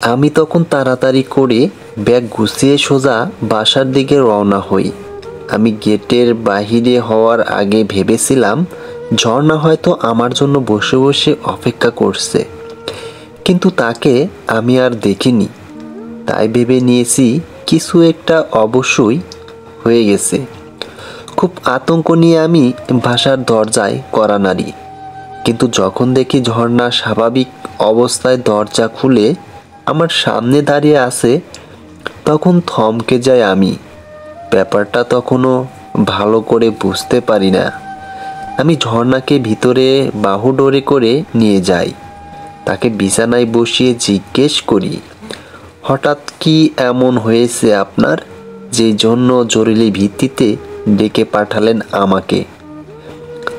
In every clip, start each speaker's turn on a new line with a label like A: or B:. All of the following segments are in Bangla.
A: আমি তখন তাড়াতাড়ি করে ব্যাগ গুছিয়ে সোজা বাসার দিকে রওনা হই। আমি গেটের বাহিরে হওয়ার আগে ভেবেছিলাম ঝর্ণা হয়তো আমার জন্য বসে বসে অপেক্ষা করছে, কিন্তু তাকে আমি আর দেখিনি। তাই ভেবে নিয়েছি কিছু একটা অবশ্যই হয়ে গেছে। খুব আতঙ্ক নিয়ে আমি বাসার দরজায় কড়া নাড়ি, কিন্তু যখন দেখি ঝর্ণা স্বাভাবিক অবস্থায় দরজা খুলে আমার সামনে দাঁড়িয়ে আছে, তখন থমকে যাই আমি। ব্যাপারটা তখনও ভালো করে বুঝতে পারি না। আমি ঝর্ণাকে ভিতরে বাহুডোরে করে নিয়ে যাই। তাকে বিছানায় বসিয়ে জিজ্ঞেস করি, হঠাৎ কি এমন হয়েছে আপনার, যে জন্য জরুরি ভিত্তিতে ডেকে পাঠালেন আমাকে?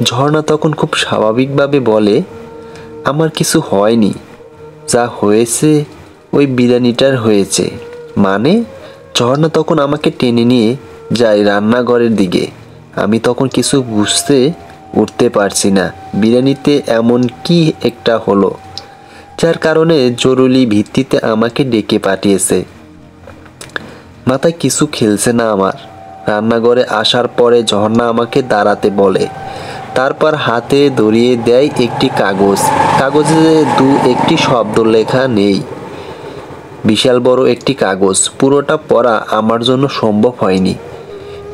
A: ঝর্ণা তখন খুব স্বাভাবিকভাবে বলে, আমার কিছু হয়নি, যা হয়েছে ওই বিরিয়ানিটার হয়েছে। মানে? ঝর্ণা তখন আমাকে টেনে নিয়ে যায় রান্নাঘরের দিকে। আমি তখন কিছু বুঝতে উঠতে পারছি না বিরিয়ানিতে এমন কি একটা হলো যার কারণে জরুরি ভিত্তিতে আমাকে ডেকে পাঠিয়েছে। মাথায় কিছু খেলছে না আমার। রান্নাঘরে আসার পরে ঝর্ণা আমাকে দাঁড়াতে বলে, তারপর হাতে ধরিয়ে দেয় একটি কাগজ। কাগজে একটি শব্দ লেখা নেই। বিশাল বড় একটি কাগজ। পুরোটা পড়া আমার জন্য সম্ভব হয়নি,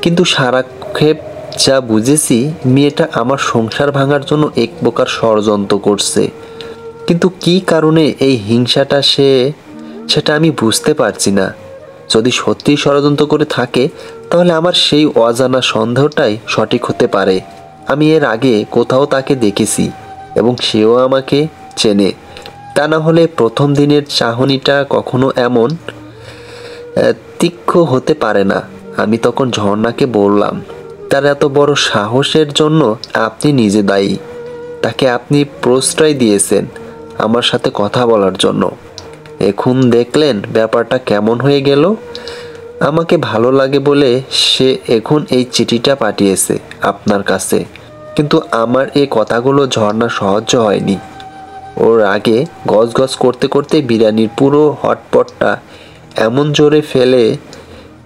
A: কিন্তু সারাক্ষেপ যা বুঝেছি, মেয়েটা আমার সংসার ভাঙার জন্য এক প্রকার ষড়যন্ত্র করছে। কিন্তু কী কারণে এই হিংসাটা সেটা আমি বুঝতে পারছি না। যদি সত্যিই ষড়যন্ত্র করে থাকে, তাহলে আমার সেই অজানা সন্দেহটাই সঠিক হতে পারে। আমি এর আগে কোথাও তাকে দেখেছি এবং সেও আমাকে চেনে। তা না হলে প্রথম দিনের চাহনিটা কখনো এমন তীক্ষ্ণ হতে পারে না। আমি তখন ঝর্ণাকে বললাম, তার এত বড় সাহসের জন্য আপনি নিজে দায়ী। তাকে আপনি প্রশ্রয় দিয়েছেন আমার সাথে কথা বলার জন্য। এখন দেখলেন ব্যাপারটা কেমন হয়ে গেল। আমাকে ভালো লাগে বলে সে এখন এই চিঠিটা পাঠিয়েছে আপনার কাছে। কিন্তু আমার এই কথাগুলো ঝর্ণা সহ্য হয়নি। ওর আগে গজগজ করতে করতে বিরিয়ানির পুরো হটপটটা এমন জোরে ফেলে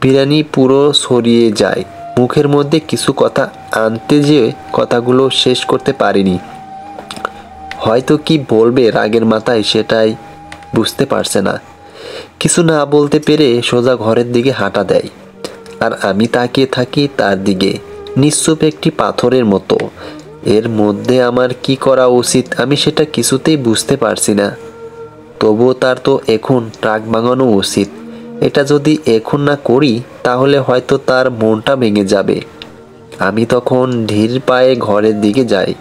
A: বিরিয়ানি পুরো ছড়িয়ে যায়। মুখের মধ্যে কিছু কথা আনতে যেয়ে কথাগুলো শেষ করতে পারিনি। হয়তো কি বলবে রাগের মাথায় সেটাই বুঝতে পারছে না। কিছু না বলতে পেরে সোজা ঘরের দিকে হাঁটা দেয়, আর আমি তাকিয়ে থাকি তার দিকে, নিশ্চুপ একটি পাথরের মতো। এর মধ্যে আমার কি করা উচিত আমি সেটা কিছুতেই বুঝতে পারছি না। তবুও তার তো এখন ট্রাক ভাঙানো উচিত। এটা যদি এখন না করি তাহলে হয়তো তার মনটা ভেঙে যাবে। আমি তখন ধীর পায়ে ঘরের দিকে যাই।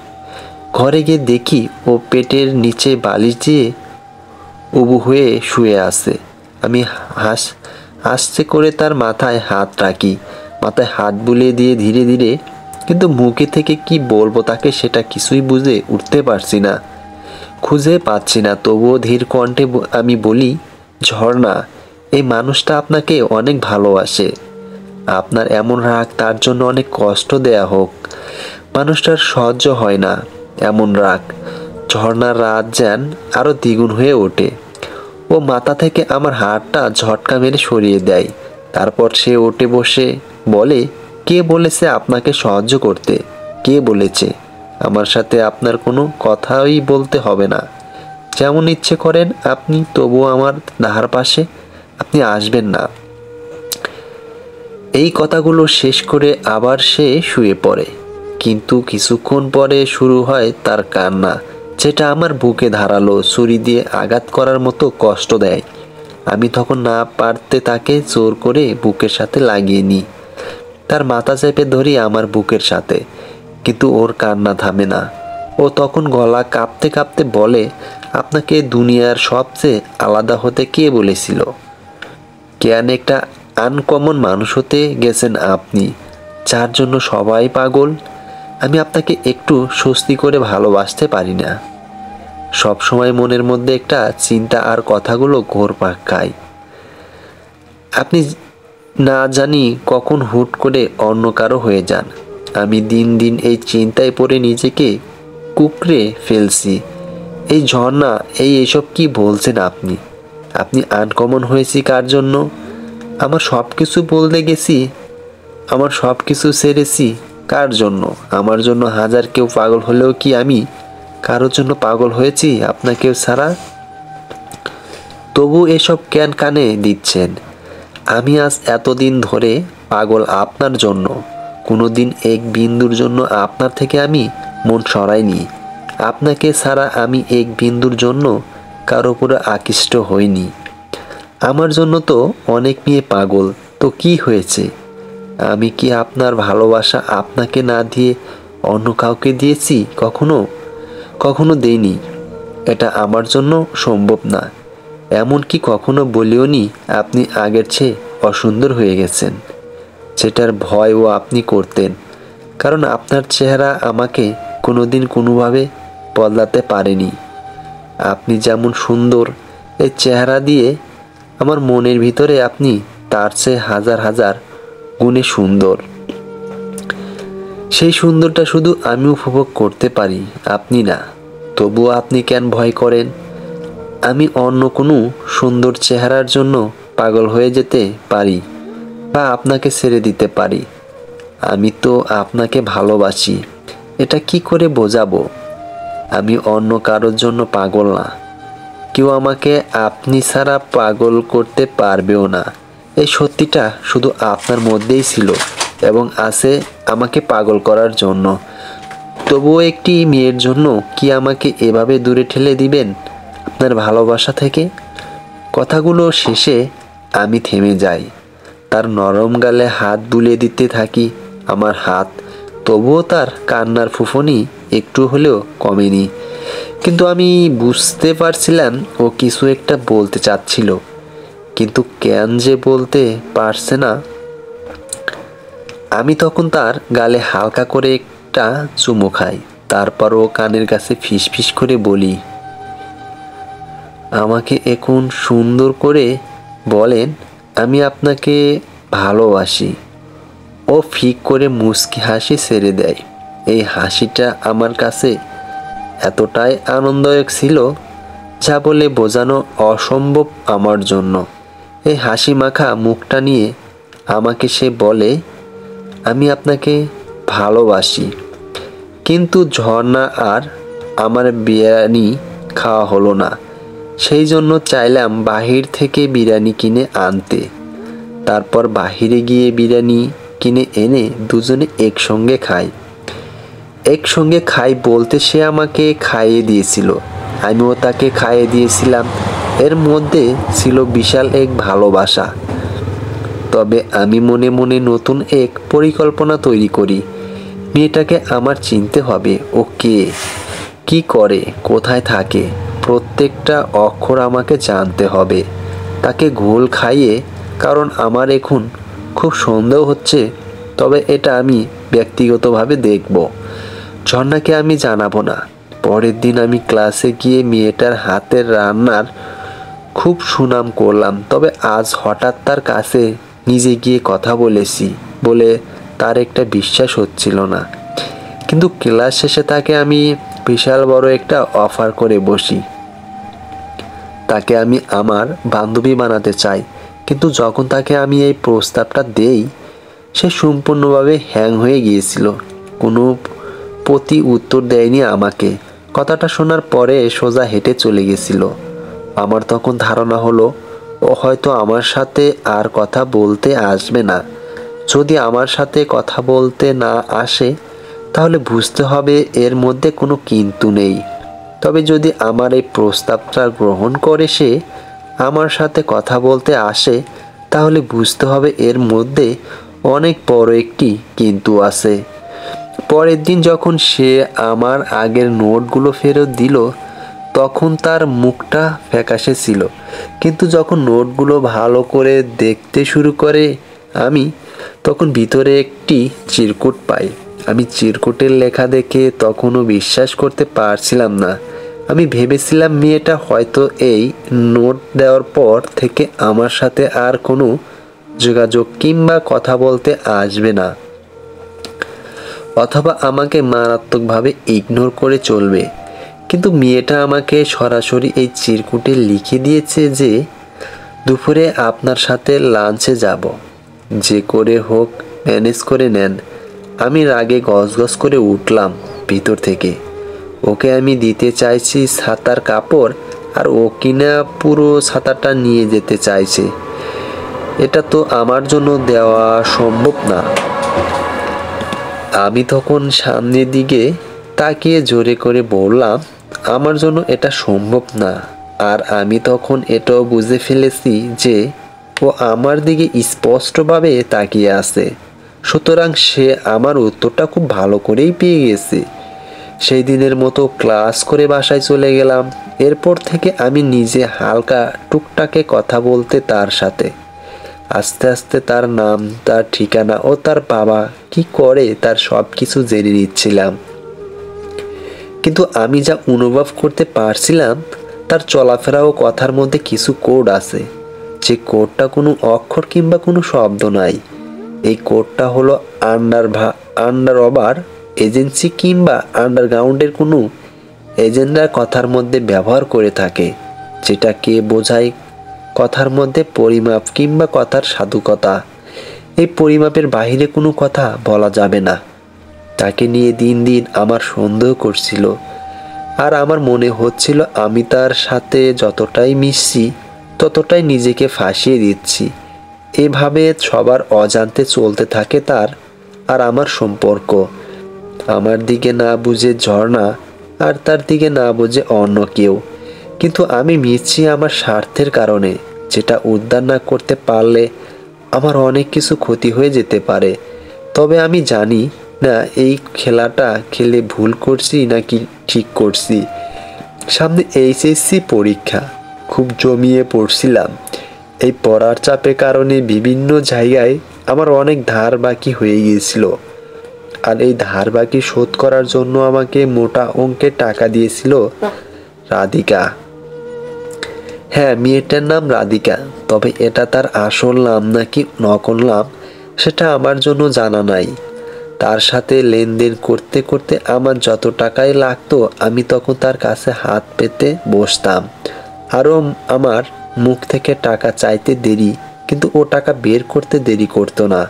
A: ঘরে গিয়ে দেখি ও পেটের নিচে বালিশ দিয়ে উবু হয়ে শুয়ে আছে। আমি আস্তে করে তার মাথায় হাত রাখি, মাথায় হাত বুলিয়ে দিয়ে ধীরে ধীরে, কিন্তু মুখে থেকে কি বলবো তাকে সেটা কিছুই বুঝে উঠতে পারছি না, খুঁজে পাচ্ছি না। তবুও ধীর কণ্ঠে আমি বলি, ঝর্ণা, এই মানুষটা আপনাকে অনেক ভালোবাসে। আপনার এমন রাগ তার জন্য অনেক কষ্ট দেয়া হোক। মানুষটার সহ্য হয় না এমন রাগ। ঝর্ণার রাত যেন আরো দ্বিগুণ হয়ে ওঠে। ও মাথা থেকে আমার হাতটা ঝটকা মেরে সরিয়ে দেয়। তারপর সে উঠে বসে বলে, কে বলেছে আপনাকে সাহায্য করতে? কে বলেছে? আমার সাথে আপনার কোনো কথাই বলতে হবে না। যেমন ইচ্ছে করেন আপনি, তবুও আমার ধার পাশে আপনি আসবেন না। এই কথাগুলো শেষ করে আবার সে শুয়ে পড়ে। কিন্তু কিছুক্ষণ পরে শুরু হয় তার কান্না, যেটা আমার বুকে ধারালো ছুরি দিয়ে আঘাত করার মতো কষ্ট দেয়। আমি তখন না পারতে তাকে জোর করে বুকের সাথে লাগিয়ে নিই। তার মাথা চেপে ধরি আমার বুকের সাথে, কিন্তু ওর কান্না থামে না। ও তখন গলা কাঁপতে কাঁপতে বলে, আপনাকে দুনিয়ার সবচেয়ে আলাদা হতে কে বলেছিল? কেন একটা আনকমন মানুষ হতে গেছেন আপনি, যার জন্য সবাই পাগল। আমি আপনাকে একটু স্বস্তি করে ভালোবাসতে পারি না। সব সময় মনের মধ্যে একটা চিন্তা আর কথাগুলো ঘুরপাক খায়। আপনি না জানি কখন হুট করে অন্য কারো হয়ে যান। আমি দিন দিন এই চিন্তায় পড়ে নিজেকে কুঁকড়ে ফেলছি। এই ঝর্ণা, এইসব কি বলছেন আপনি? আপনি আনকমন হয়েছি কার জন্য? আমার সব কিছু বলতে গেছি, আমার সব কিছু ছেড়েছি কার জন্য? আমার জন্য হাজার কেউ পাগল হলেও কি আমি কারোর জন্য পাগল হয়েছি আপনাকেও ছাড়া? তবু এসব কেন কানে দিচ্ছেন? আমি আজ এতদিন ধরে পাগল আপনার জন্য। কোনোদিন এক বিন্দুর জন্য আপনার থেকে আমি মন সরাইনি। আপনাকে ছাড়া আমি এক বিন্দুর জন্য কারো উপরে আকৃষ্ট হইনি। আমার জন্য তো অনেক মেয়ে পাগল, তো কি হয়েছে? আমি কি আপনার ভালোবাসা আপনাকে না দিয়ে অন্য কাউকে দিয়েছি? কখনো কখনো দেইনি। এটা আমার জন্য সম্ভব না। এমনকি কখনো বলিওনি আপনি আগের চেয়ে অসুন্দর হয়ে গেছেন, সেটার ভয়ও আপনি করতেন। কারণ আপনার চেহারা আমাকে কোনোদিন কোনোভাবে বদলাতে পারেনি। আপনি যেমন সুন্দর, এই চেহারা দিয়ে আমার মনের ভিতরে আপনি তার চেয়ে হাজার হাজার গুণে সুন্দর। সেই সুন্দরটা শুধু আমি উপভোগ করতে পারি, আপনি না। তবুও আপনি কেন ভয় করেন? আমি অন্য কোনো সুন্দর চেহারার জন্য পাগল হয়ে যেতে পারি বা আপনাকে ছেড়ে দিতে পারি। আমি তো আপনাকে ভালোবাসি, এটা কি করে বোঝাবো? আমি অন্য কারোর জন্য পাগল না। কেউ আমাকে আপনি ছাড়া পাগল করতে পারবেও না। এই সত্যিটা শুধু আপনার মধ্যেই ছিল এবং আছে আমাকে পাগল করার জন্য। তবুও একটি মেয়ের জন্য কি আমাকে এভাবে দূরে ঠেলে দিবেন আপনার ভালোবাসা থেকে? কথাগুলো শেষে আমি থেমে যাই। তার নরম গালে হাত বুলিয়ে দিতে থাকি আমার হাত। তবুও তার কান্নার ফুফনি একটু হলেও কমেনি। কিন্তু আমি বুঝতে পারছিলাম ও কিছু একটা বলতে চাচ্ছিল, কিন্তু কেন যে বলতে পারছে না। আমি তখন তার গালে হালকা করে একটা চুমু খাই। তারপর ও কানের কাছে ফিসফিস করে বলি, আমাকে এখন সুন্দর করে বলেন, আমি আপনাকে ভালোবাসি। ও ফিক করে মুচকি হাসি ছেড়ে দেয়। এই হাসিটা আমার কাছে এতটাই আনন্দদায়ক ছিল যা বলে বোঝানো অসম্ভব আমার জন্য। এই হাসি মাখা মুখটা নিয়ে আমাকে সে বলে, আমি আপনাকে ভালোবাসি। কিন্তু ঝর্ণা আর আমার বিরিয়ানি খাওয়া হলো না। সেই জন্য চাইলাম বাহির থেকে বিরিয়ানি কিনে আনতে। তারপর বাহিরে গিয়ে বিরিয়ানি কিনে এনে দুজনে একসঙ্গে খাই বলতে সে আমাকে খাইয়ে দিয়েছিল, আমিও তাকে খাইয়ে দিয়েছিলাম। এর মধ্যে ছিল বিশাল এক ভালোবাসা। তবে আমি মনে মনে নতুন এক পরিকল্পনা তৈরি করি। মেয়েটাকে আমার চিনতে হবে। ও কে, কি করে, কোথায় থাকে, প্রত্যেকটা অক্ষর আমাকে জানতে হবে। তাকে ঘোল খাইয়ে, কারণ আমার এখন খুব সন্দেহ হচ্ছে। তবে এটা আমি ব্যক্তিগতভাবে দেখব। ঝর্ণাকে আমি জানাবো না। পরের দিন আমি ক্লাসে গিয়ে মেয়েটার হাতের রান্নার খুব সুনাম করলাম। তবে আজ হঠাৎ তার কাছে নিজে গিয়ে কথা বলেছি বলে তার একটা বিশ্বাস হচ্ছিল না। কিন্তু ক্লাস শেষে তাকে আমি বিশাল বড় একটা অফার করে বসি। তাকে আমি আমার বান্ধবী বানাতে চাই। কিন্তু যখন তাকে আমি এই প্রস্তাবটা দেই, সে সম্পূর্ণভাবে হ্যাং হয়ে গিয়েছিল। কোনো প্রতি উত্তর দেয়নি আমাকে। কথাটা শোনার পরে সোজা হেঁটে চলে গেছিল। আমার তখন ধারণা হলো ও হয়তো আমার সাথে আর কথা বলতে আসবে না। যদি আমার সাথে কথা বলতে না আসে তাহলে বুঝতে হবে এর মধ্যে কোনো কিন্তু নেই। তবে যদি আমার এই প্রস্তাবটা গ্রহণ করে সে আমার সাথে কথা বলতে আসে তাহলে বুঝতে হবে এর মধ্যে অনেক বড় একটি কিন্তু আছে। পরের দিন যখন সে আমার আগের নোটগুলো ফেরত দিল তখন তার মুখটা ফ্যাকাশে ছিল। কিন্তু যখন নোটগুলো ভালো করে দেখতে শুরু করে আমি, তখন ভিতরে একটি চিরকুট পাই। আমি চিরকুটের লেখা দেখে তখনও বিশ্বাস করতে পারছিলাম না। আমি ভেবেছিলাম মেয়েটা হয়তো এই নোট দেওয়ার পর থেকে আমার সাথে আর কোনো যোগাযোগ কিংবা কথা বলতে আসবে না, অথবা আমাকে মারাত্মকভাবে ইগনোর করে চলবে। কিন্তু মেয়েটা আমাকে সরাসরি এই চিরকুটে লিখে দিয়েছে যে দুপুরে আপনার সাথে লাঞ্চে যাব, যে করে হোক ম্যানেজ করে নেন। আমি রাগে গজগজ করে উঠলাম ভিতর থেকে। ওকে আমি দিতে চাইছি ছাতার কাপড়, আর ও কিনা পুরো ছাতাটা নিয়ে যেতে চাইছে। এটা তো আমার জন্য দেওয়া সম্ভব না। আমি তখন সামনের দিকে তাকিয়ে জোরে করে বললাম, আমার জন্য এটা সম্ভব না। আর আমি তখন এটাও বুঝে ফেলেছি যে ও আমার দিকে স্পষ্টভাবে তাকিয়ে আছে, সুতরাং সে আমার উত্তরটা খুব ভালো করেই পেয়ে গেছে। সেই দিনের মতো ক্লাস করে বাসায় চলে গেলাম। এরপর থেকে আমি নিজে হালকা টুকটাকে কথা বলতে তার সাথে। আস্তে আস্তে তার নাম, তার ঠিকানা ও তার বাবা কি করে তার সব কিছু জেনে নিচ্ছিলাম। কিন্তু আমি যা অনুভব করতে পারছিলাম, তার চলাফেরা ও কথার মধ্যে কিছু কোড আছে, যে কোডটা কোনো অক্ষর কিংবা কোনো শব্দ নাই। এই কোডটা হলো আন্ডারওভার এজেন্সি কিংবা আন্ডারগ্রাউন্ডের কোনো এজেন্টরা কথার মধ্যে ব্যবহার করে থাকে, যেটা কে বোঝায় কথার মধ্যে পরিমাপ কিংবা কথার সাধুকতা। এই পরিমাপের বাইরে কোনো কথা বলা যাবে না। তাকে নিয়ে দিন দিন আমার সন্দেহ করছিল, আর আমার মনে হচ্ছিল আমি তার সাথে যতটাই মিশছি ততটাই নিজেকে ফাঁসিয়ে দিচ্ছি। এভাবে সবার অজান্তে চলতে থাকে তার আর আমার সম্পর্ক। আমার দিকে না বুঝে ঝর্ণা, আর তার দিকে না বুঝে অন্য কেউ। কিন্তু আমি মিশছি আমার স্বার্থের কারণে, যেটা উদ্ধার না করতে পারলে আমার অনেক কিছু ক্ষতি হয়ে যেতে পারে। তবে আমি জানি না এই খেলাটা খেলে ভুল করছি নাকি ঠিক করছি। সামনে এইচএসসি পরীক্ষা, খুব জমিয়ে পড়ছিলাম। এই পড়ার চাপের কারণে বিভিন্ন জায়গায় আমার অনেক ধার বাকি হয়ে গিয়েছিল, আর এই ধার বাকি শোধ করার জন্য আমাকে মোটা অঙ্কের টাকা দিয়েছিল রাধিকা। হ্যাঁ, মেয়েটার নাম রাধিকা, তবে এটা তার আসল নাম নাকি নকল নাম সেটা আমার জন্য জানা নাই। তার সাথে লেনদেন করতে করতে আমার যত টাকাই লাগতো আমি তখন তার কাছে হাত পেতে বসতাম। আরও আমার মুখ থেকে টাকা চাইতে দেরি, কিন্তু ও টাকা বের করতে দেরি করতো না।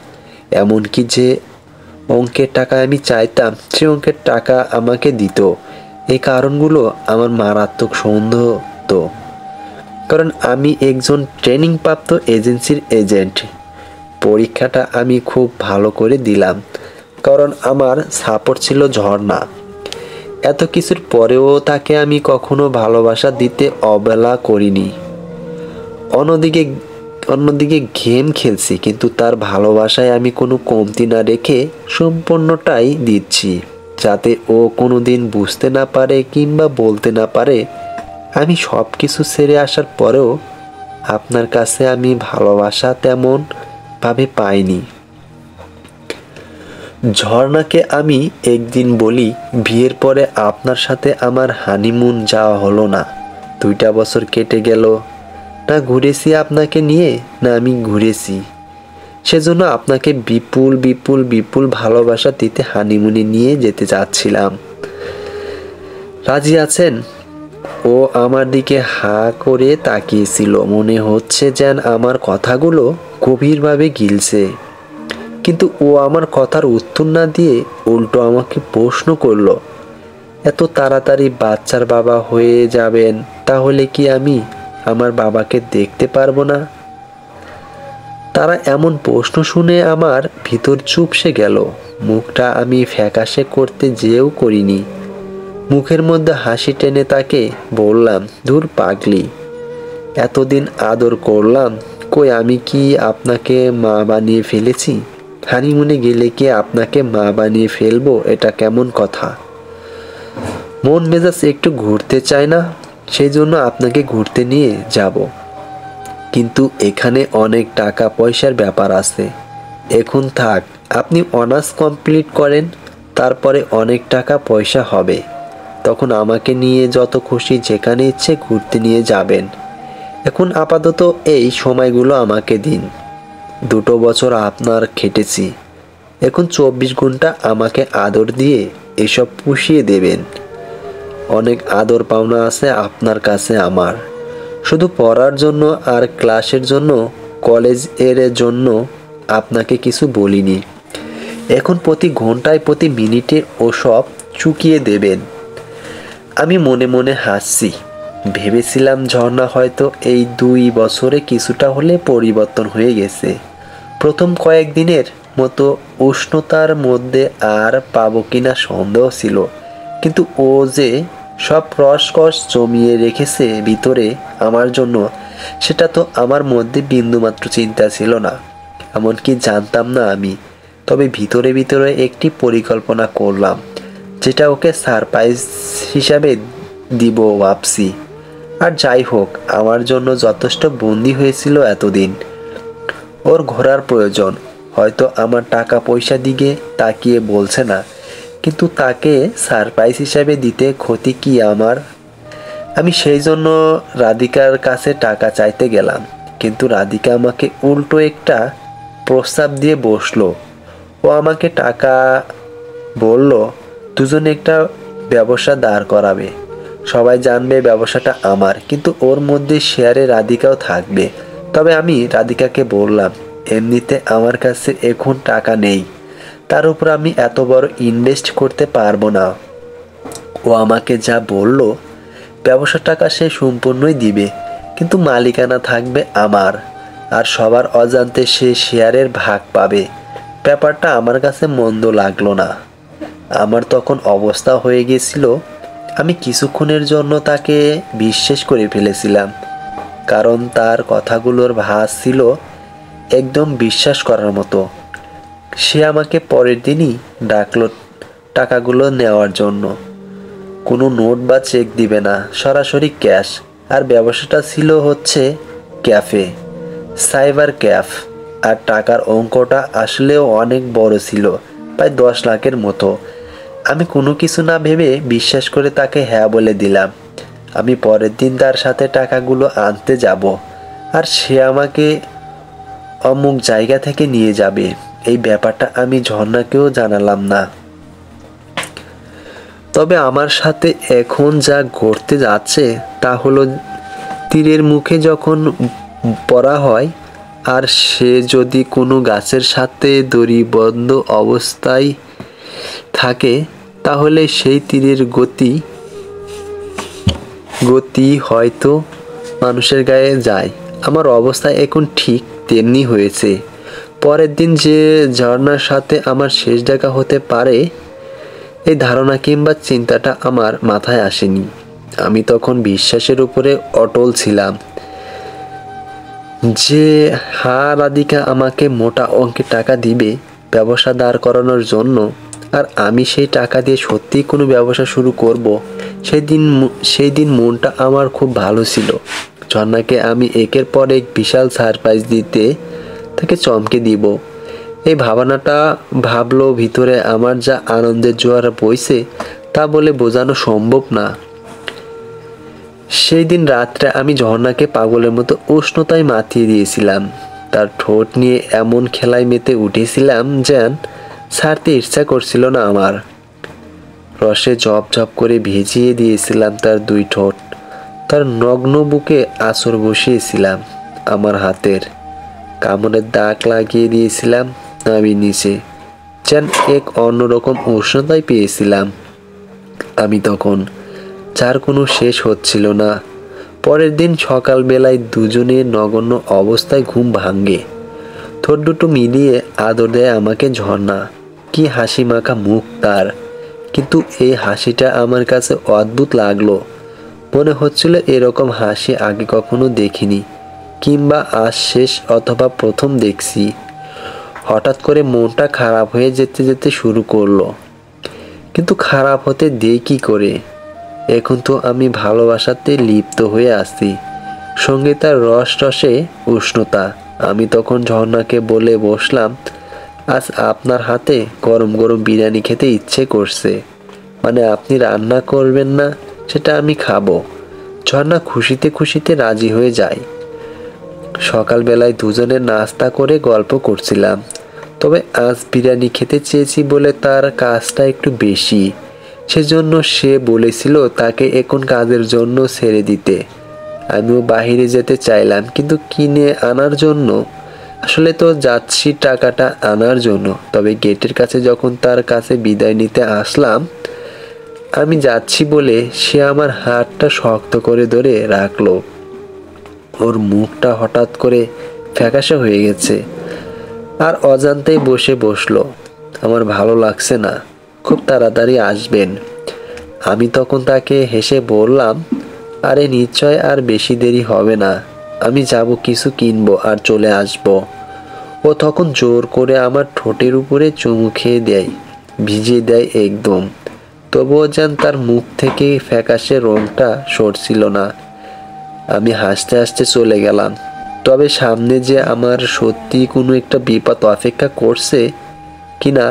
A: এমনকি যে অঙ্কের টাকা আমি চাইতাম সে অঙ্কের টাকা আমাকে দিত। এই কারণগুলো আমার মারাত্মক সন্দেহ তো, কারণ আমি একজন ট্রেনিংপ্রাপ্ত এজেন্সির এজেন্ট। পরীক্ষাটা আমি খুব ভালো করে দিলাম, কারণ আমার সাপোর্ট ছিল ঝর্ণা। এত কিছুর পরেও তাকে আমি কখনো ভালোবাসা দিতে অবহেলা করিনি। অন্যদিকে গেম খেলছি, কিন্তু তার ভালোবাসায় আমি কোনো কমতি না রেখে সম্পূর্ণটাই দিচ্ছি, যাতে ও কোনো দিন বুঝতে না পারে কিংবা বলতে না পারে আমি সব কিছু ছেড়ে আসার পরেও আপনার কাছে আমি ভালোবাসা তেমন ভাবে পাইনি। ঝর্ণাকে আমি একদিন বলি, বিয়ের পরে আপনার সাথে আমার হানিমুন যাওয়া হলো না। 2টা বছর কেটে গেল, না ঘুরেছি আপনাকে নিয়ে না আমি ঘুরেছি। সেজন্য আপনাকে বিপুল বিপুল বিপুল ভালোবাসা দিতে হানিমুনে নিয়ে যেতে চাচ্ছিলাম। রাজি আছেন? ও আমার দিকে হা করে তাকিয়েছিল, মনে হচ্ছে যেন আমার কথাগুলো গভীরভাবে গিলছে। কিন্তু ও আমার কথার উত্তর না দিয়ে উল্টো আমাকে প্রশ্ন করলো, এত তাড়াতাড়ি বাচ্চার বাবা হয়ে যাবেন, তাহলে কি আমি আমার বাবাকে দেখতে পারবো না? তারা এমন প্রশ্ন শুনে আমার ভিতর চুপসে গেল। মুখটা আমি ফ্যাকাশে করতে যেও করিনি। মুখের মধ্যে হাসি টেনে তাকে বললাম, ধুর পাগলি, এতদিন আদর করলাম, কই আমি কি আপনাকে মা বানিয়ে ফেলেছি? হানিমুনে গেলে কি আপনাকে মা বানিয়ে ফেলবো? এটা কেমন কথা? মন মেজাজ একটু ঘুরতে চায় না, সেই জন্য আপনাকে ঘুরতে নিয়ে যাব। কিন্তু এখানে অনেক টাকা পয়সার ব্যাপার আছে। এখন থাক, আপনি অনার্স কমপ্লিট করেন, তারপরে অনেক টাকা পয়সা হবে, তখন আমাকে নিয়ে যত খুশি যেখানে ইচ্ছে ঘুরতে নিয়ে যাবেন। এখন আপাতত এই সময়গুলো আমাকে দিন। 2 বছর আপনার খেটেছি, এখন 24 ঘন্টা আমাকে আদর দিয়ে এসব পুষিয়ে দেবেন। অনেক আদর পাওনা আছে আপনার কাছে আমার। শুধু পড়ার জন্য আর ক্লাসের জন্য, কলেজ এর জন্য আপনাকে কিছু বলিনি। এখন প্রতি ঘন্টায় প্রতি মিনিটে ওসব চুকিয়ে দেবেন। আমি মনে মনে হাসছি। ভেবেছিলাম ঝর্ণা হয়তো এই 2 বছরে কিছুটা হলে পরিবর্তন হয়ে গেছে। প্রথম কয়েকদিনের মতো উষ্ণতার মধ্যে আর পাবো কিনা সন্দেহ ছিল, কিন্তু ও যে সব রসকস জমিয়ে রেখেছে ভিতরে আমার জন্য, সেটা তো আমার মধ্যে বিন্দুমাত্র চিন্তা ছিল না। এমনকি জানতাম না আমি। তবে ভিতরে ভিতরে একটি পরিকল্পনা করলাম, যেটা ওকে সারপ্রাইজ হিসাবে দিব ভাবছি। আর যাই হোক, আমার জন্য যথেষ্ট বন্দী হয়েছিল এতদিন। ওর ঘোরার প্রয়োজন, হয়তো আমার টাকা পয়সা দিকে তাকিয়ে বলছে না, কিন্তু তাকে সারপ্রাইজ হিসাবে দিতে ক্ষতি কি আমার? আমি সেই জন্য রাধিকার কাছে টাকা চাইতে গেলাম, কিন্তু রাধিকা আমাকে উল্টো একটা প্রস্তাব দিয়ে বসলো। ও আমাকে টাকা বলল দুজনে একটা ব্যবসা দাঁড় করাবে, সবাই জানবে ব্যবসাটা আমার, কিন্তু ওর মধ্যে শেয়ারে রাধিকাও থাকবে। তবে আমি রাধিকাকে বললাম, এমনিতে আমার কাছে এখন টাকা নেই, তার উপর আমি এত বড় ইনভেস্ট করতে পারবো না। ও আমাকে যা বলল, ব্যবসার টাকা সে সম্পূর্ণই দিবে, কিন্তু মালিকানা থাকবে আমার, আর সবার অজান্তে সে শেয়ারের ভাগ পাবে। ব্যাপারটা আমার কাছে মন্দ লাগলো না। আমার তখন অবস্থা হয়ে গেছিল, আমি কিছুক্ষণের জন্য তাকে বিশ্বাস করে ফেলেছিলাম, কারণ তার কথাগুলোর ভাস ছিল একদম বিশ্বাস করার মতো। সে আমাকে পরের দিনই ডাকলো টাকাগুলো নেওয়ার জন্য। কোনো নোট বা চেক দিবে না, সরাসরি ক্যাশ। আর ব্যবসাটা ছিল হচ্ছে ক্যাফে, সাইবার ক্যাফ। আর টাকার অঙ্কটা আসলেও অনেক বড় ছিল, প্রায় 10 লাখের মতো। আমি কোনো কিছু না ভেবে বিশ্বাস করে তাকে হ্যাঁ বলে দিলাম। আমি পরের দিন তার সাথে টাকাগুলো আনতে যাব, আর সে আমাকে অমুক জায়গা থেকে নিয়ে যাবে। এই ব্যাপারটা আমি ঝর্ণাকেও জানালাম না। তবে আমার সাথে এখন যা ঘটতে যাচ্ছে তা হলো, তীরের মুখে যখন পড়া হয়, আর সে যদি কোনো গাছের সাথে দড়িবদ্ধ অবস্থায় থাকে, তাহলে সেই তীরের গতি হয়তো মানুষের গায়ে যায়। আমার অবস্থা এখন ঠিক তেমনি হয়েছে। পরের দিন যে ঝর্ণার সাথে আমার শেষ দেখা হতে পারে, এই ধারণা কিংবা চিন্তাটা আমার মাথায় আসেনি। আমি তখন বিশ্বাসের উপরে অটল ছিলাম যে রাধিকা আমাকে মোটা অঙ্কের টাকা দিবে ব্যবসা দাঁড় করানোর জন্য, আর আমি সেই টাকা দিয়ে সত্যিই কোনো ব্যবসা শুরু করব। সেই দিন মনটা আমার খুব ভালো ছিল। ঝর্ণাকে আমি একের পর এক বিশাল সারপ্রাইজ দিতে তাকে চমকে দিব, এই ভাবনাটা ভাবলো ভিতরে আমার যা আনন্দের জোয়ার বইছে তা বলে বোঝানো সম্ভব না। সেই দিন রাত্রে আমি ঝর্ণাকে পাগলের মতো উষ্ণতায় মাতিয়ে দিয়েছিলাম। তার ঠোঁট নিয়ে এমন খেলায় মেতে উঠেছিলাম যেন ছাড়তে ইচ্ছা করছিল না আমার। রসে ঝপ ঝপ করে ভিজিয়ে দিয়েছিলাম তার 2 ঠোঁট। তার নগ্ন বুকে আঁচড় বসিয়েছিলাম আমার হাতের। কামড়ের দাগ লাগিয়ে দিয়েছিলাম আমি নিচে, যেন এক অন্যরকম উষ্ণতায় পেয়েছিলাম আমি তখন, যার কোনো শেষ হচ্ছিল না। পরের দিন সকালবেলায় দুজনের নগণ্য অবস্থায় ঘুম ভাঙে। ঠোঁট দুটো মিলিয়ে আদর দেয় আমাকে ঝর্ণা। কি হাসি মাখা মুখ তার, কিন্তু এই হাসিটা আমার কাছে অদ্ভুত লাগলো। মনে হচ্ছিল এরকম হাসি আগে কখনো দেখিনি, কিংবা আজ শেষ অথবা প্রথম দেখছি। হঠাৎ করে মনটা খারাপ হয়ে যেতে যেতে শুরু করলো, কিন্তু খারাপ হতে দেই কি করে? এখন তো আমি ভালোবাসাতে লিপ্ত হয়ে আছি, সঙ্গে তার রসে উষ্ণতা। আমি তখন ঝর্ণাকে বলে বসলাম, আজ আপনার হাতে গরম গরম বিরিয়ানি খেতে ইচ্ছে করছে, মানে আপনি রান্না করবেন না, সেটা আমি খাবো। ঝর্ণা খুশিতে খুশিতে রাজি হয়ে যায়। সকালবেলায় দুজনে নাস্তা করে গল্প করছিলাম। তবে আজ বিরিয়ানি খেতে চেয়েছি বলে তার কাজটা একটু বেশি, সেজন্য সে বলেছিল তাকে এখন কাজের জন্য ছেড়ে দিতে। আমিও বাইরে যেতে চাইলাম, কিন্তু কিনে আনার জন্য। আসলে তো যাচ্ছি টাকাটা আনার জন্য। তবে গেটের কাছে যখন তার কাছে বিদায় নিতে আসলাম, আমি যাচ্ছি বলে সে আমার হাতটা শক্ত করে ধরে রাখলো। ওর মুখটা হঠাৎ করে ফ্যাকাশে হয়ে গেছে আর অজান্তেই বসলো। আমার ভালো লাগছে না, খুব তাড়াতাড়ি আসবেন। আমি তখন তাকে হেসে বললাম, আরে নিশ্চয় আর বেশি দেরি হবে না, আমি যাব, কিছু কিনবো আর চলে আসব। ও তখন জোর করে আমার ঠোঁটের উপরে চুমু খেয়ে দেয়, ভিজিয়ে দেয় একদম। তবুও যেন তার মুখ থেকে ফ্যাকাশে রংটা সরছিল না। আমি হাসতে হাসতে চলে গেলাম। তবে সামনে যে আমার সত্যি কোনো একটা বিপদ অপেক্ষা করছে কিনা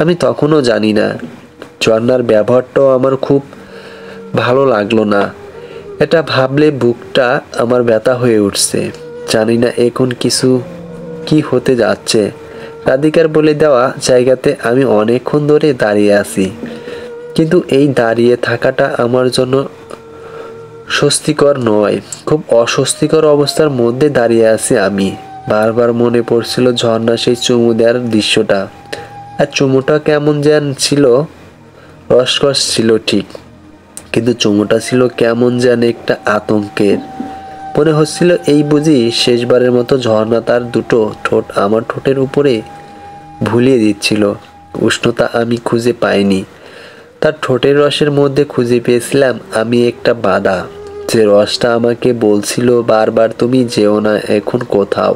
A: আমি তখনও জানি না। ঝর্ণার ব্যবহারটাও আমার খুব ভালো লাগলো না। এটা ভাবলে বুকটা আমার ব্যথা হয়ে উঠছে। জানি না এখন কি হতে যাচ্ছে। রাধিকার বলে দেওয়া জায়গাতে আমি অনেকক্ষণ ধরে দাঁড়িয়ে আছি, কিন্তু এই দাঁড়িয়ে থাকাটা আমার জন্য স্বস্তিকর নয়, খুব অস্বস্তিকর অবস্থার মধ্যে দাঁড়িয়ে আছি আমি। বারবার মনে পড়ছিল ঝর্ণা সেই চুমু দেওয়ার দৃশ্যটা। আর চুমুটা কেমন যেন ছিল, রসকস ছিল ঠিক, কিন্তু চুমুটা ছিল কেমন যেন একটা আতঙ্কের। মনে হচ্ছিল এই বুঝি শেষবারের মতো ঝর্ণা তার দুটো ঠোঁট আমার ঠোঁটের উপরে ভুলিয়ে দিচ্ছিল। উষ্ণতা আমি খুঁজে পাইনি, তার ঠোঁটের রসের মধ্যে খুঁজে পেয়েছিলাম আমি একটা বাধা, যে রসটা আমাকে বলছিল বারবার, তুমি যেও না এখন কোথাও।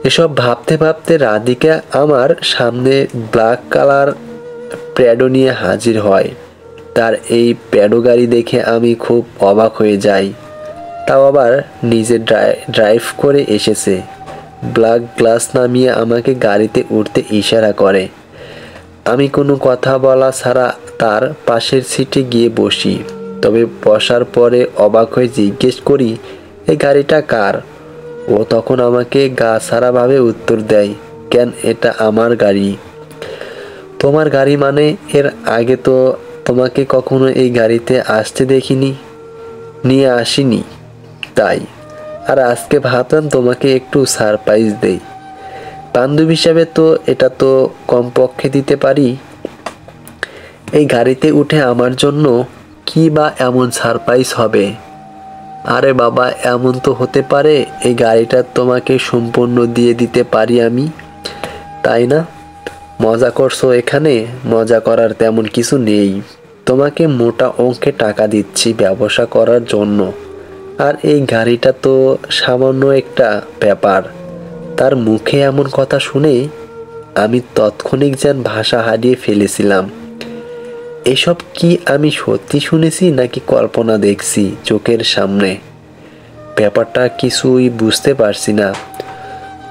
A: এসব ভাবতে ভাবতে রাধিকা আমার সামনে ব্ল্যাক কালার প্র্যাডো নিয়ে হাজির হয়। তার এই প্যাডো গাড়ি দেখে আমি খুব অবাক হয়ে যাই। তাও আবার নিজে ড্রাইভ করে এসেছে। ব্ল্যাক গ্লাস নামিয়ে আমাকে গাড়িতে উঠতে ইশারা করে। আমি কোনো কথা বলা ছাড়া তার পাশের সিটে গিয়ে বসি। তবে বসার পরে অবাক হয়ে জিজ্ঞেস করি, এই গাড়িটা কার? ও তখন আমাকে গা ছাড়াভাবে উত্তর দেয়, কেন, এটা আমার গাড়ি। তোমার গাড়ি মানে? এর আগে তো তোমাকে কখনো এই গাড়িতে আসতে দেখিনি, নিয়ে আসিনি তাই। আর আজকে ভাবলাম তোমাকে একটু সারপ্রাইজ দেই। বান্ধবী হিসাবে তো এটা তো কমপক্ষে দিতে পারি। এই গাড়িতে উঠে আমার জন্য কি বা এমন সারপ্রাইজ হবে? আরে বাবা, এমন তো হতে পারে এই গাড়িটা তোমাকে সম্পূর্ণ দিয়ে দিতে পারি আমি, তাই না? মজা করছো এখানে? মজা করার তেমন কিছু নেই। তোমাকে মোটা অঙ্কে টাকা দিচ্ছি ব্যবসা করার জন্য, আর এই গাড়িটা তো সামান্য একটা ব্যাপার। তার মুখে এমন কথা শুনে আমি তৎক্ষণিক যেন ভাষা হারিয়ে ফেলেছিলাম। এসব কি আমি সত্যি শুনেছি নাকি কল্পনা দেখছি চোখের সামনে? ব্যাপারটা কিছুই বুঝতে পারছি না।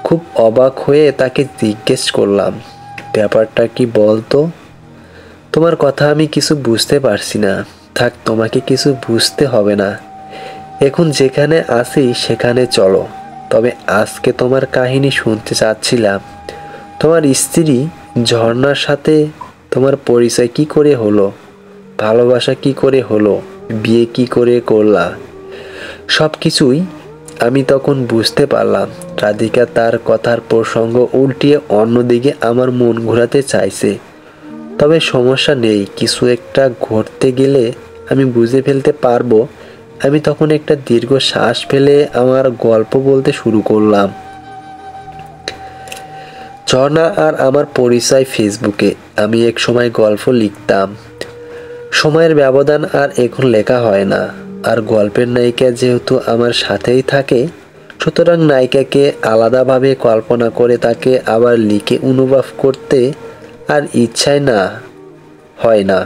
A: খুব অবাক হয়ে তাকে জিজ্ঞেস করলাম, ব্যাপারটা কি বলতো? তোমার কথা আমি কিছু বুঝতে পারছি না। থাক, তোমাকে কিছু বুঝতে হবে না। এখন যেখানে আছি সেখানে চলো। তবে আজকে তোমার কাহিনী শুনতে চাচ্ছিলাম। তোমার স্ত্রী ঝর্ণার সাথে তোমার পরিচয় কি করে হলো? ভালোবাসা কি করে হলো? বিয়ে কি করে করলা? সব কিছুই আমি তখন বুঝতে পারলাম। রাধিকা তার কথার প্রসঙ্গ উল্টিয়ে অন্যদিকে আমার মন ঘোরাতে চাইছে। তবে সমস্যা নেই, কিছু একটা ঘটতে গেলে আমি বুঝে ফেলতে পারবো। আমি তখন একটা দীর্ঘ শ্বাস ফেলে আমার গল্প বলতে শুরু করলাম। ঝর্ণা আর আমার পরিচয় ফেসবুকে। আমি এক সময় গল্প লিখতাম। সময়ের ব্যবধান আর এখন লেখা হয় না। আর গল্পের নায়িকা যেহেতু আমার সাথেই থাকে, সুতরাং নায়িকাকে আলাদাভাবে কল্পনা করে তাকে আবার লিখে অনুভব করতে আর ইচ্ছায় না হয় না।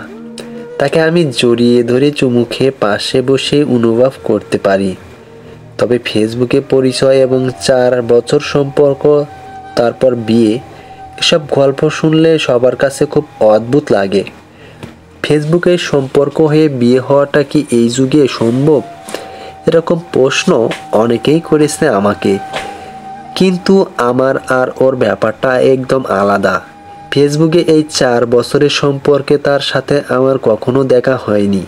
A: তাকে আমি জড়িয়ে ধরে চুমু খেয়ে পাশে বসে অনুভব করতে পারি। তবে ফেসবুকে পরিচয় এবং 4 বছর সম্পর্ক, তারপর বিয়ে, এসব গল্প শুনলে সবার কাছে খুব অদ্ভুত লাগে। ফেসবুকে সম্পর্ক হয়ে বিয়ে হওয়াটা কি এই যুগে সম্ভব? এরকম প্রশ্ন অনেকেই করেছে আমাকে। কিন্তু আমার আর ওর ব্যাপারটা একদম আলাদা। ফেসবুকে এই 4 বছরের সম্পর্কে তার সাথে আমার কখনো দেখা হয়নি।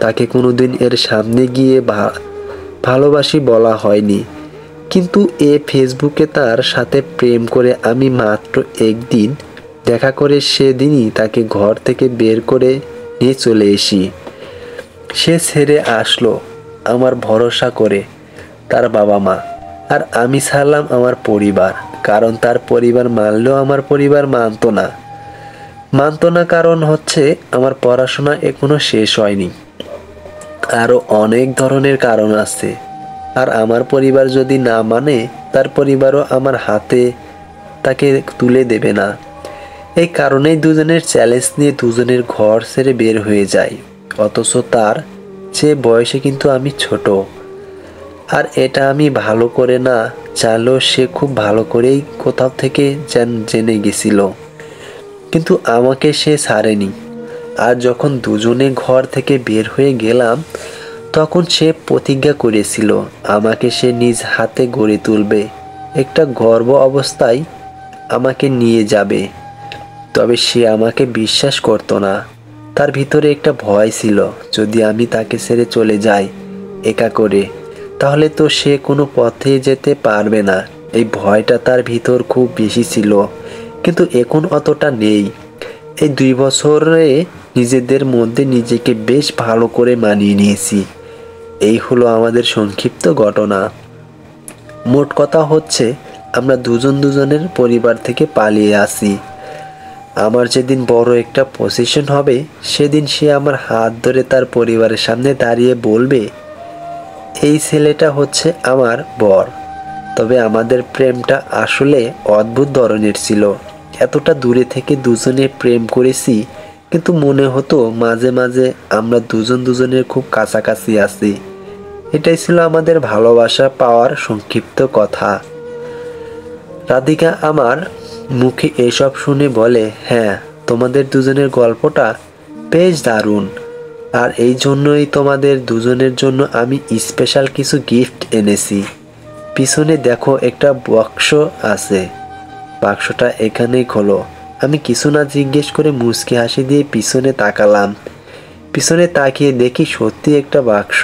A: তাকে কোনোদিন এর সামনে গিয়ে ভালোবাসি বলা হয়নি, কিন্তু ফেসবুকে তার সাথে প্রেম করে আমি মাত্র একদিন দেখা করে সেদিনই তাকে ঘর থেকে বের করে নিয়ে চলে এসি। সে ছেড়ে আসলো আমার ভরসা করে তার বাবা মা, আর আমি ছাড়লাম আমার পরিবার। কারণ তার পরিবার মানলেও আমার পরিবার মানতো না কারণ হচ্ছে আমার পড়াশোনা এখনো শেষ হয়নি। আরও অনেক ধরনের কারণ আছে। আর আমার পরিবার যদি না মানে, তার পরিবারও আমার হাতে তাকে তুলে দেবে না। এই কারণেই দুজনের চ্যালেঞ্জ নিয়ে দুজনের ঘর ছেড়ে বের হয়ে যায়। অথচ তার চেয়ে বয়সে কিন্তু আমি ছোট। আর এটা আমি ভালো করে না জানলেও সে খুব ভালো করেই কোথাও থেকে জেনে গেছিল, কিন্তু আমাকে সে ছাড়েনি। আর যখন দুজনে ঘর থেকে বের হয়ে গেলাম, তখন সে প্রতিজ্ঞা করেছিল আমাকে সে নিজ হাতে গড়ে তুলবে, একটা গর্ভ অবস্থায় আমাকে নিয়ে যাবে। তবে সে আমাকে বিশ্বাস করতো না। তার ভিতরে একটা ভয় ছিল, যদি আমি তাকে ছেড়ে চলে যাই একা করে, তাহলে তো সে কোনো পথে যেতে পারবে না। এই ভয়টা তার ভিতর খুব বেশি ছিল, কিন্তু এখন অতটা নেই। এই 2 বছরে নিজেদের মধ্যে নিজেকে বেশ ভালো করে মানিয়ে নিয়েছি। এই হলো আমাদের সংক্ষিপ্ত ঘটনা। মোট কথা হচ্ছে, আমরা দুজনের পরিবার থেকে পালিয়ে আসি। আমার যেদিন বড় একটা পজিশন হবে, সেদিন সে আমার হাত ধরে তার পরিবারের সামনে দাঁড়িয়ে বলবে, এই ছেলেটা হচ্ছে আমার বর। তবে আমাদের প্রেমটা আসলে অদ্ভুত ধরনের ছিল। এতটা দূরে থেকে দুজনে প্রেম করেছি, কিন্তু মনে হতো মাঝে মাঝে আমরা দুজনের খুব কাছাকাছি আছি। এটাই ছিল আমাদের ভালোবাসা পাওয়ার সংক্ষিপ্ত কথা। রাধিকা আমার মুখে এসব শুনে বলে, হ্যাঁ, তোমাদের দুজনের গল্পটা বেশ দারুণ। আর এই জন্যই তোমাদের দুজনের জন্য আমি স্পেশাল কিছু গিফট এনেছি। পিছনে দেখো একটা বাক্স আছে, বাক্সটা এখানেই খোলো। আমি কিছু না জিজ্ঞেস করে মুচকি হাসি দিয়ে পিছনে তাকালাম। পিছনে তাকিয়ে দেখি সত্যি একটা বাক্স।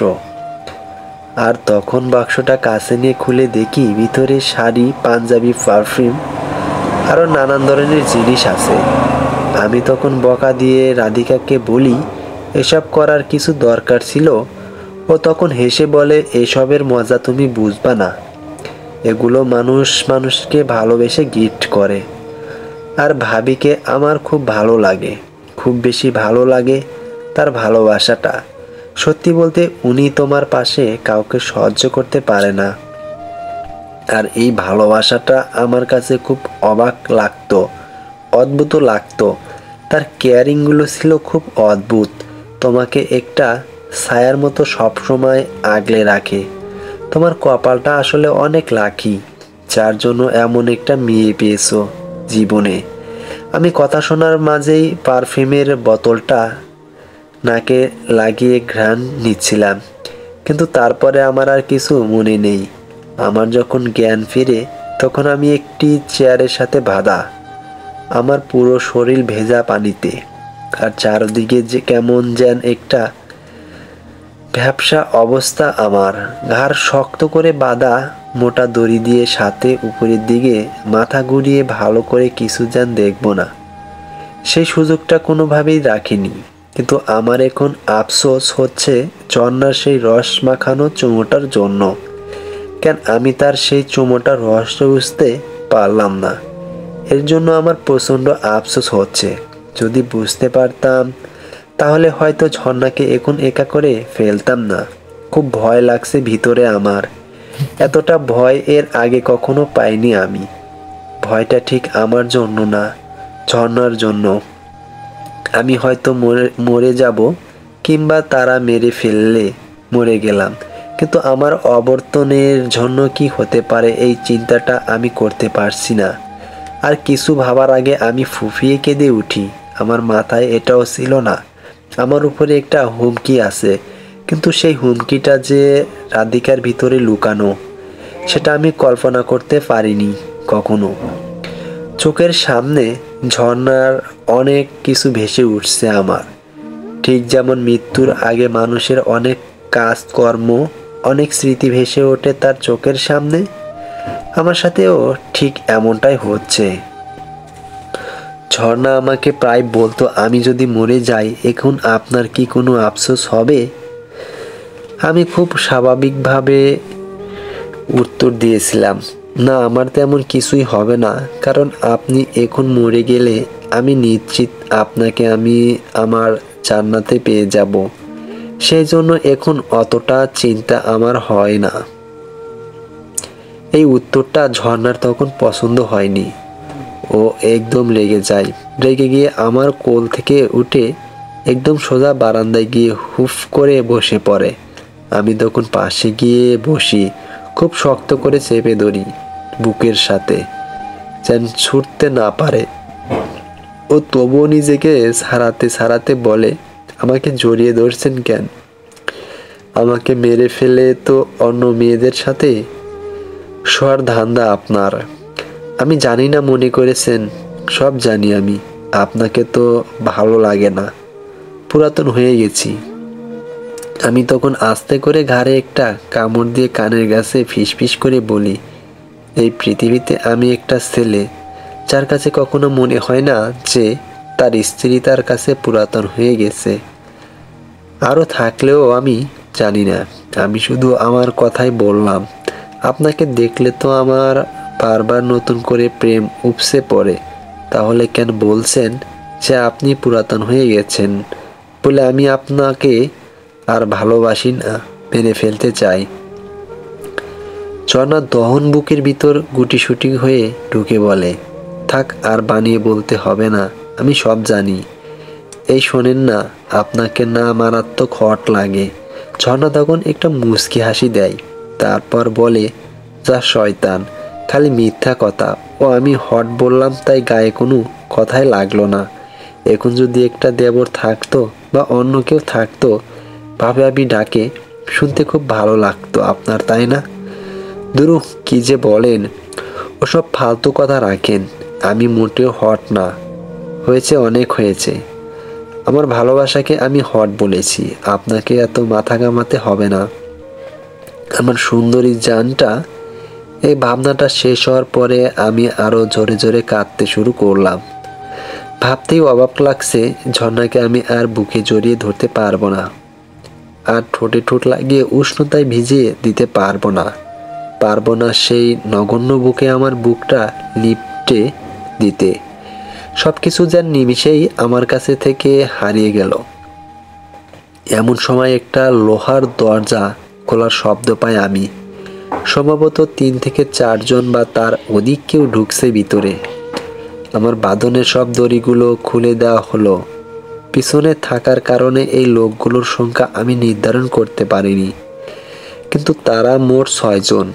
A: আর তখন বাক্সটা কাছে নিয়ে খুলে দেখি ভিতরে শাড়ি, পাঞ্জাবি, পারফিউম আরও নানান ধরনের জিনিস আছে। আমি তখন বকা দিয়ে রাধিকাকে বলি, এসব করার কিছু দরকার ছিল? ও তখন হেসে বলে, এসবের মজা তুমি বুঝবা না। এগুলো মানুষকে ভালোবেসে গিফট করে। আর ভাবিকে আমার খুব ভালো লাগে, খুব বেশি ভালো লাগে তার ভালোবাসাটা। সত্যি বলতে উনি তোমার পাশে কাউকে সহ্য করতে পারে না। আর এই ভালোবাসাটা আমার কাছে খুব অবাক লাগতো, অদ্ভুত লাগতো। তার কেয়ারিংগুলো ছিল খুব অদ্ভুত। তোমাকে একটা ছায়ার মতো সবসময় আগলে রাখে। তোমার কপালটা আসলে অনেক লাকি, যার জন্য এমন একটা মেয়ে পেয়েছো জীবনে। আমি কথা শোনার মাঝেই পারফিউমের বোতলটা নাকে লাগিয়ে ঘ্রাণ নিচ্ছিলাম, কিন্তু তারপরে আমার আর কিছু মনে নেই। আমার যখন জ্ঞান ফিরে, তখন আমি একটি চেয়ারের সাথে বাঁধা, আমার পুরো শরীর ভেজা পানিতে। আর চারদিকে যে কেমন যেন একটা ভ্যাপসা অবস্থা। আমার ঘাড় শক্ত করে বাঁধা মোটা দড়ি দিয়ে, সাথে উপরের দিকে মাথা ঘুরিয়ে ভালো করে কিছু যেন দেখব না, সেই সুযোগটা কোনোভাবেই রাখিনি। কিন্তু আমার এখন আফসোস হচ্ছে ঝর্ণার সেই রস মাখানো চুমোটার জন্য। কেন আমি তার সেই চুমোটার রহস্য বুঝতে পারলাম না। এর জন্য আমার প্রচণ্ড আফসোস হচ্ছে। যদি বুঝতে পারতাম, তাহলে হয়তো ঝর্ণাকে এখন একা করে ফেলতাম না। খুব ভয় লাগছে ভিতরে আমার। এতটা ভয় এর আগে কখনো পাইনি আমি। ভয়টা ঠিক আমার জন্য না, ঝর্ণার জন্য। আমি হয়তো মরে যাব, কিংবা তারা মেরে ফেললে মরে গেলাম, কিন্তু আমার অবর্তনের জন্য কি হতে পারে এই চিন্তাটা আমি করতে পারছি না। আর কিছু ভাবার আগে আমি ফুঁফিয়ে কেঁদে উঠি। আমার মাথায় এটাও ছিল না আমার উপরে একটা হুমকি আছে, কিন্তু সেই হুমকিটা যে রাধিকার ভিতরে লুকানো, সেটা আমি কল্পনা করতে পারিনি কখনো। চোখের সামনে ঝর্ণার অনেক কিছু ভেসে উঠছে আমার। ঠিক যেমন মৃত্যুর আগে মানুষের অনেক কাজকর্ম, অনেক স্মৃতি ভেসে ওঠে তার চোখের সামনে, আমার সাথেও ঠিক এমনটাই হচ্ছে। ঝর্ণা আমাকে প্রায় বলতো, আমি যদি মরে যাই এখন আপনার কি কোনো আফসোস হবে? আমি খুব স্বাভাবিকভাবে উত্তর দিয়েছিলাম, না, আমার তেমন কিছুই হবে না, কারণ আপনি এখন মরে গেলে আমি নিশ্চিত আপনাকে আমি আমার জান্নাতে পেয়ে যাব, সেই জন্য এখন অতটা চিন্তা আমার হয় না। এই উত্তরটা ঝর্ণার তখন পছন্দ হয়নি। ও একদম রেগে যায়। রেগে গিয়ে আমার কোল থেকে উঠে একদম সোজা বারান্দায় গিয়ে হুফ করে বসে পড়ে। আমি তখন পাশে গিয়ে বসি, খুব শক্ত করে চেপে ধরি বুকের সাথে, যেন ছুটতে না পারে। ও তবুও নিজেকে ছাড়াতে ছাড়াতে বলে, আমাকে জড়িয়ে ধরছেন কেন? আমাকে মেরে ফেলে তো অন্য মেয়েদের সাথে শোয়ার ধান্দা আপনার। আমি জানি না মনে করেছেন, সব জানি আমি। আপনাকে তো ভালো লাগে না, পুরাতন হয়ে গেছি। আমি তখন আস্তে করে ঘাড়ে একটা কামড় দিয়ে কানের কাছে ফিসফিস করে বলি, এই পৃথিবীতে আমি একটা ছেলে যার কাছে কখনো মনে হয় না যে তার স্ত্রী তার কাছে পুরাতন হয়ে গেছে। আরও থাকলেও আমি জানি না, আমি শুধু আমার কথাই বললাম। আপনাকে দেখলে তো আমার বারবার নতুন করে প্রেম উপসে পড়ে। তাহলে কেন বলছেন যে আপনি পুরাতন হয়ে গেছেন বলে আমি আপনাকে আর ভালোবাসি না, মেরে ফেলতে চাই? ঝর্ণা দহন বুকের ভিতর গুটিসুটি হয়ে ঢুকে বলে, থাক, আর বানিয়ে বলতে হবে না, আমি সব জানি। এই শোনেন না, আপনাকে না মারাত্মক হট লাগে? ঝর্ণা তখন একটা মুচকি হাসি দেয়, তারপর বলে, যা শয়তান, খালি মিথ্যা কথা। ও আমি হট বললাম তাই গায়ে কোনো কথাই লাগলো না। এখন যদি একটা দেবর থাকতো বা অন্য কেউ থাকতো, ভাবি ডাকে, শুনতে খুব ভালো লাগতো আপনার, তাই না? দুরু, কি যে বলেন, ওসব ফালতু কথা রাখেন। আমি মোটেও হট না। হয়েছে, অনেক হয়েছে। আমার ভালোবাসাকে আমি হট বলেছি, আপনাকে এত মাথা ঘামাতে হবে না। আমার সুন্দরী জানটা। এই ভাবনাটা শেষ হওয়ার পরে আমি আরো জোরে জোরে কাঁদতে শুরু করলাম। ভাবতেই অবাক লাগছে, ঝর্ণাকে আমি আর বুকে জড়িয়ে ধরতে পারবো না, আর ঠোঁটে ঠোঁট লাগিয়ে উষ্ণতায় ভিজিয়ে দিতে পারবো না সেই নগণ্য বুকে আমার বুকটা লিপটে দিতে। সবকিছু যেন নিমিষেই আমার কাছে থেকে হারিয়ে গেল। এমন সময় একটা লোহার দরজা খোলার শব্দ পাই আমি। সম্ভবত 3 থেকে 4 জন বা তার অধিক কেউ ঢুকছে ভিতরে। আমার বাঁধনের সব দড়িগুলো খুলে দেওয়া হলো। পিছনে থাকার কারণে এই লোকগুলোর সংখ্যা আমি নির্ধারণ করতে পারিনি, কিন্তু তারা মোট 6 জন।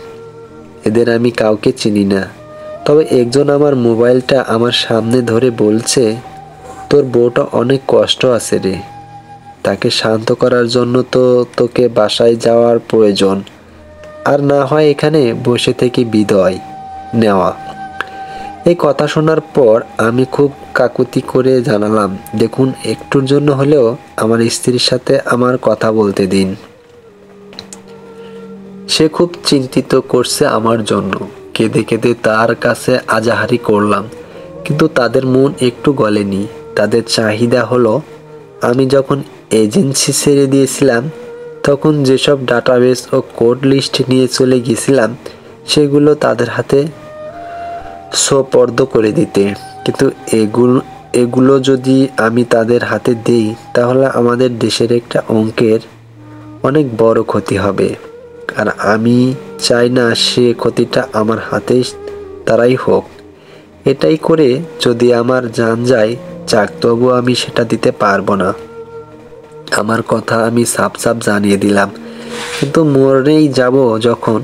A: এদের আমি কাউকে চিনি না, তবে একজন আমার মোবাইলটা আমার সামনে ধরে বলছে, তোর বউটা অনেক কষ্ট আছে রে, তাকে শান্ত করার জন্য তো তোকে বাসায় যাওয়ার প্রয়োজন, আর না হয় এখানে বসে থেকে বিদায় নেওয়া। এই কথা শোনার পর আমি খুব কাকুতি করে জানালাম, দেখুন, একটুর জন্য হলেও আমার স্ত্রীর সাথে আমার কথা বলতে দিন। সে খুব চিন্তিত করছে আমার জন্য। কেঁদে কেঁদে তার কাছে আজাহারি করলাম, কিন্তু তাদের মন একটু গলেনি। তাদের চাহিদা হলো, আমি যখন এজেন্সি ছেড়ে দিয়েছিলাম তখন যেসব ডাটাবেস ও কোড লিস্ট নিয়ে চলে গেছিলাম সেগুলো তাদের হাতে সোপর্দ করে দিতে। কিন্তু এগুলো যদি আমি তাদের হাতে দিই তাহলে আমাদের দেশের একটা অঙ্কের অনেক বড় ক্ষতি হবে, আর আমি চাই না সে ক্ষতিটা আমার হাতে তারাই হোক। এটাই করে যদি আমার জান যায় যাক, তবু আমি সেটা দিতে পারবো না। আমার কথা আমি সাপ সাপ জানিয়ে দিলাম, কিন্তু মরেই যাব যখন,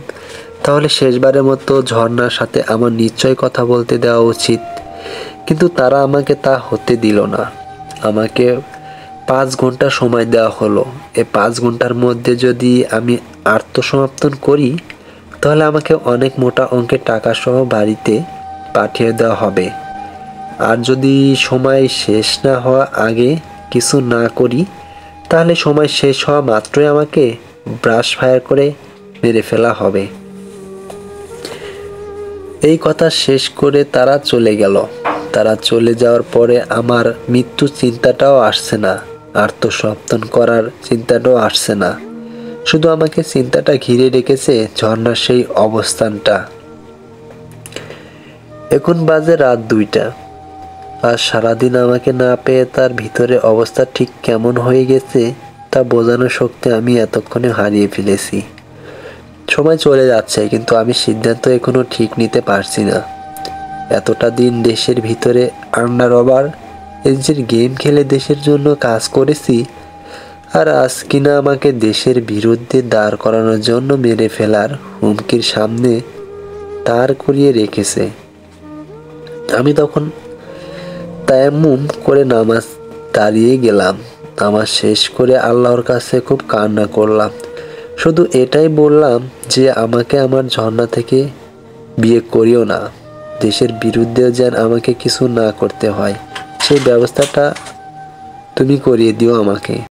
A: তাহলে শেষবারের মতো ঝর্ণার সাথে আমার নিশ্চয় কথা বলতে দেওয়া উচিত। কিন্তু তারা আমাকে তা হতে দিল না। আমাকে 5 ঘন্টা সময় দেওয়া হলো। এই 5 ঘন্টার মধ্যে যদি আমি আত্মসমর্পণ করি তাহলে আমাকে অনেক মোটা অঙ্কের টাকা সহ বাড়িতে পাঠিয়ে দেওয়া হবে। আর যদি সময় শেষ না হওয়া আগে কিছু না করি তাহলে সময় শেষ হওয়া মাত্রই আমাকে ব্রাশ ফায়ার করে মেরে ফেলা হবে। এই কথা শেষ করে তারা চলে গেল। তারা চলে যাওয়ার পরে আমার মৃত্যু চিন্তাটাও আসছে না, আত্মসমর্পণ করার চিন্তাটাও আসছে না। শুধু আমাকে চিন্তাটা ঘিরে রেখেছে ঝর্ণার সেই অবস্থানটা। এখন বাজে রাত 2টা। আর সারাদিন আমাকে না পেয়ে তার ভিতরে অবস্থা ঠিক কেমন হয়ে গেছে তা বোঝানোর শক্তি আমি এতক্ষণে হারিয়ে ফেলেছি। সময় চলে যাচ্ছে, কিন্তু আমি সিদ্ধান্ত এখনো ঠিক নিতে পারছি না। এতটা দিন দেশের ভিতরে আন্ডার ওভার এজের গেম খেলে দেশের জন্য কাজ করেছি, আর আজ কিনা আমাকে দেশের বিরুদ্ধে দাঁড় করানোর জন্য মেরে ফেলার হুমকির সামনে দাঁড় করিয়ে রেখেছে। আমি তখন তায়াম্মুম করে নামাজ দাঁড়িয়ে গেলাম। নামাজ শেষ করে আল্লাহর কাছে খুব কান্না করলাম। শুধু এটাই বললাম যে আমাকে আমার ঝর্ণা থেকে বিয়ে করিও না। দেশের বিরুদ্ধেও যেন আমাকে কিছু না করতে হয়, সেই ব্যবস্থাটা তুমি করিয়ে দিও আমাকে।